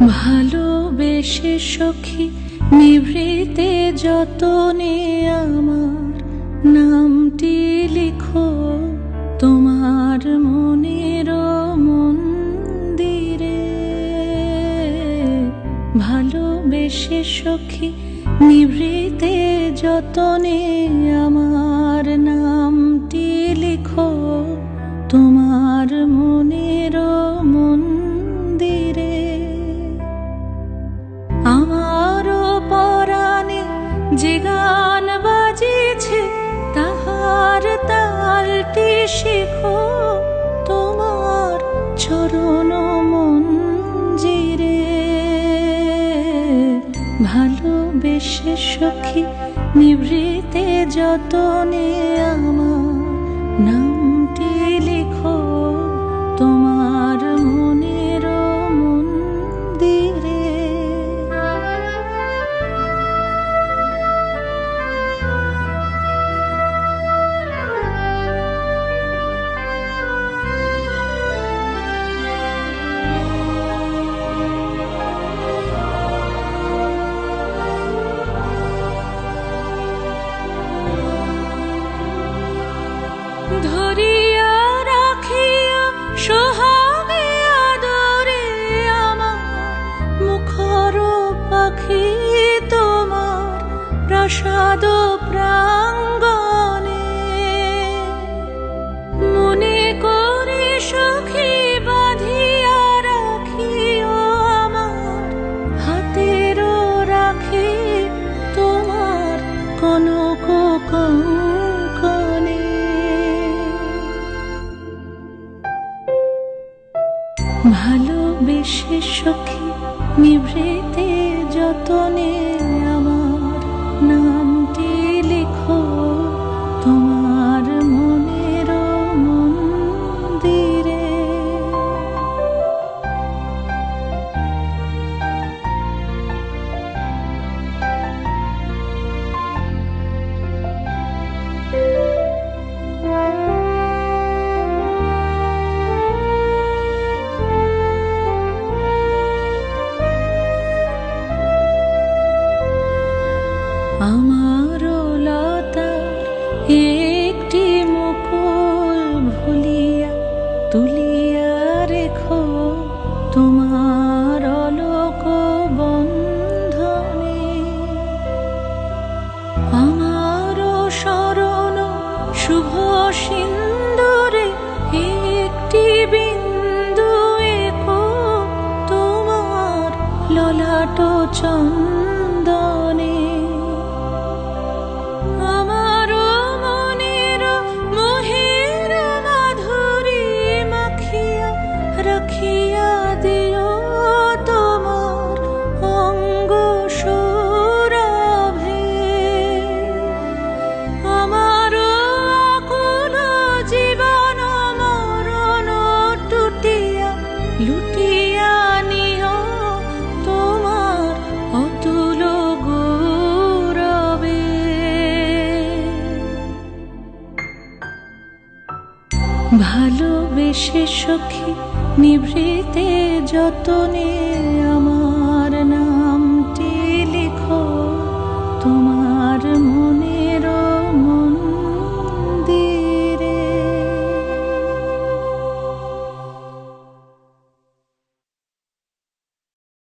ভালোবেসে সখী নিভৃতে যতনে আমার নামটি লিখো তোমার মনের মন্দিরে। ভালোবেসে সখী নিভৃতে যতনে আমার নামটি লিখো তোমার মনের মন্দিরে। আমারও পরাণে যে গান বাজিছে তাহার তালটি শিখো তোমার চরণ মঞ্জিরে। ভালোবেসে সখী নিভৃতে যতনে আমার নামটি লিখো তোমার মনের মন্দিরে। ধরিয়া রাখিয়া সোহাগে আদরে আমার মুখর পাখি তোমার প্রাসাদ প্রাঙ্গণে। মনে করে সখী বাঁধিয়া রাখিও আমার হাতের রাখি তোমার কনক কঙ্কণে। ভালোবেসে সখী নিভৃতে যতনে আমার নামটি লিখো তোমার মনের মন্দিরে। আমারও লতার একটি মুকুল ভুলিয়া তুলিয়া রেখো তোমার অলোক বন্ধনে। আমারও শরণ শুভ সিন্দুরে একটি বিন্দু এঁকো তোমার ললাট চন্দনে। আমারও মনের মোহের মাধুরী মাখিয়া রাখিয়া দিও তোমার অঙ্গ সৌরভে। আমারও আকুল জীবন মরণ টুটিয়া লুটিয়া নিও তোমার অতুল গৌরবে। ভালোবেসে সখী নিভৃতে যতনে আমার নামটি লিখো তোমার